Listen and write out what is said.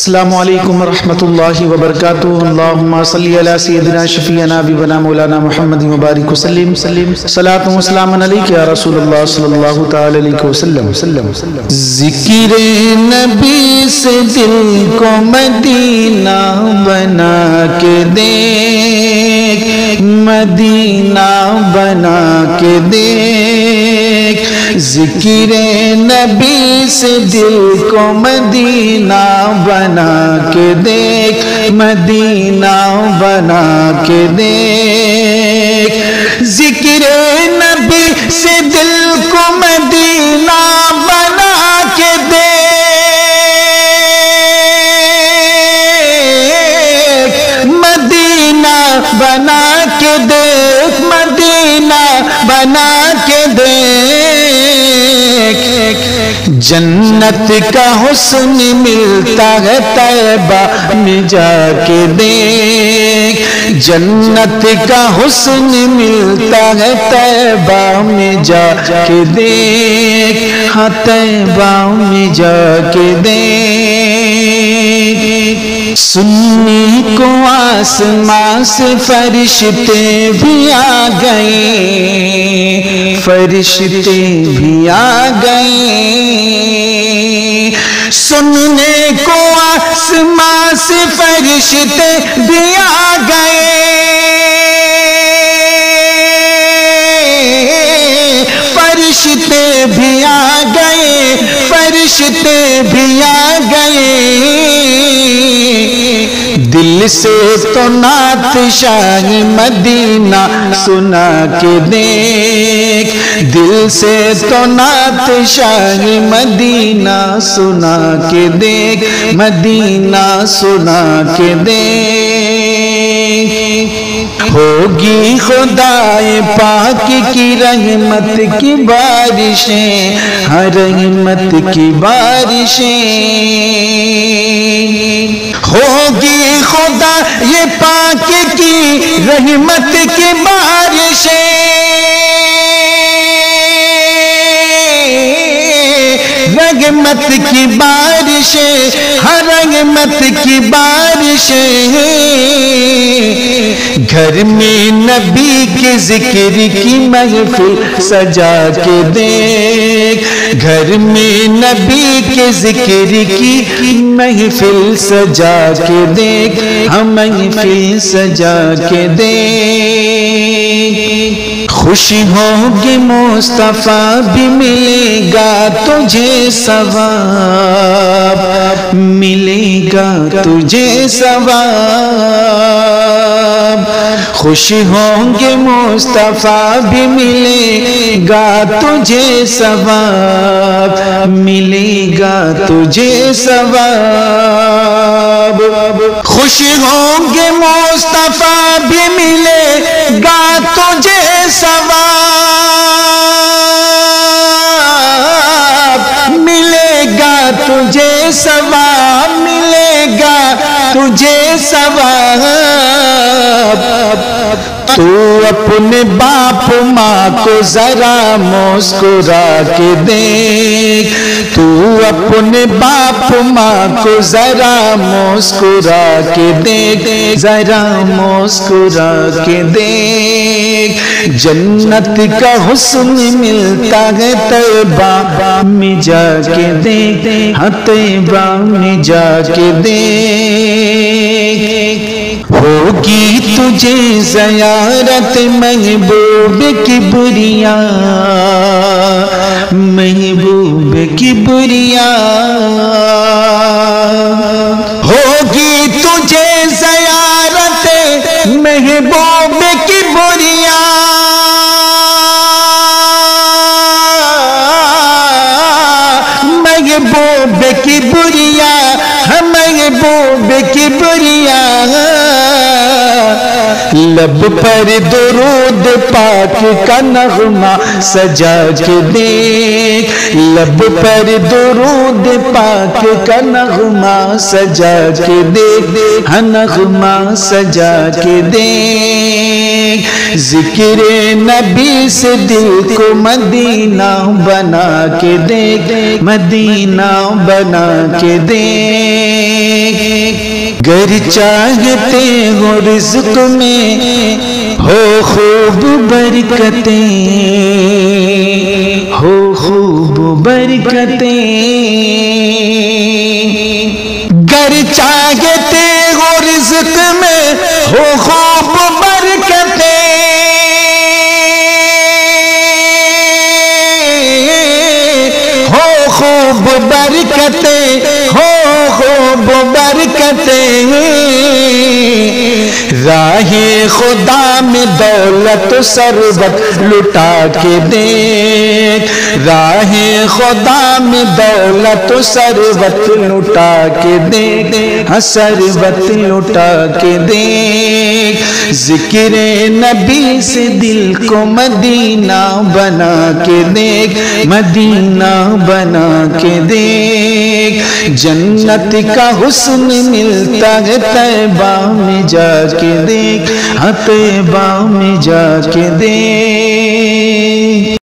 السلام علیکم ورحمۃ اللہ وبرکاتہ۔ اللہم صلی علی سیدنا شفیعنا حبیبنا مولانا محمد مبارک وسلم صلاۃ و سلام علیک یا رسول اللہ صلی اللہ تعالی علیہ وسلم۔ ذکر نبی سے دل کو مدینہ بنا کے دیکھ، مدینہ بنا کے دیکھ، ذکر نبی سے دل کو مدینہ بنا کے دیکھ، مدینہ بنا کے دیکھ، ذکر نبی سے دل کو مدینہ بنا کے دیکھ، مدینہ بنا کے دیکھ، مدینہ بنا کے دیکھ، جنت کا حسن ملتا ہے طیبہ میں جا کے دیکھ، جنت کا حسن ملتا ہے طیبہ میں جا کے دیکھ، ہاں طیبہ میں جا کے دیکھ۔ سنی کو آسمان سے فرشتے بھی آ گئے، فرشتے بھی آ گئے، سننے کو آسمان سے فرشتے بھی آ گئے، فرشتے بھی آ گئے، فرشتے بھی آ گئے، دل سے تو نعت شاہ مدینہ سنا کے دیکھ، دل سے تو نعت شاہ مدینہ سنا کے دیکھ، مدینہ سنا کے دیکھ۔ ہوگی خدائے پاک کی رحمت کی بارشیں، ہر رحمت کی بارشیں، ہوگی خدا یہ پاک کی رحمت کی بارشیں، رحمت کی بارشیں، ہر رحمت کی بارشیں، گھر میں نبی کے ذکر کی محفل سجا کے دیکھ، گھر میں نبی کے ذکر کی محفل سجا کے دیکھ، ہم محفل سجا کے دیکھ۔ خوش ہوگی مصطفیٰ بھی ملے گا تجھے ثواب، ملے گا تجھے ثواب، خوش ہوں گے مصطفیٰ بھی ملے گا تجھے ثواب، ملے گا تجھے ثواب، خوش ہوں گے مصطفیٰ بھی ملے گا تجھے ثواب، ملے گا تجھے ثواب، ملے گا تجھے ثواب۔ تو اپنے باپ ماں کو ذرا مسکرا کے دیکھ، تو اپنے باپ ماں کو ذرا مسکرا کے دیکھ، ذرا مسکرا کے دیکھ، جنت کا حسن ملتا ہے طیبہ میں جا کے دیکھ، ہاں طیبہ میں جا کے دیکھ۔ ہوگی تجھے زیارت محبوب کبریا، محبوب کبریا، ہوگی تجھے زیارت محبوب کبریا، محبوب کبریا، محبوب کبریا، لب پر درود پاک کا نغمہ سجا کے دیکھ، لب پر درود پاک کا نغمہ سجا کے دیکھ، ہاں نغمہ سجا کے دیکھ، ذکر نبی سے دل کو مدینہ بنا کے دیکھ، مدینہ بنا کے دیکھ، گر چاہتے ہو رزق میں ہو خوب برکتیں، ہو خوب برکتیں، گر چاہتے ہو رزق میں ہو خوب برکتیں، ہو خوب برکتیں، ہو خوب برکتیں، راہ خدا میں دولت و ثروت لٹا کے دیکھ، راہ خدا میں دولت و ثروت لٹا کے دیکھ، ثروت لٹا کے دیکھ، ذکر نبی سے دل کو مدینہ بنا کے دیکھ، مدینہ بنا کے دیکھ، جنت کا حسن ملتا ہے طیبہ میں جا کے دیکھ، طیبہ میں جا کے دیکھ۔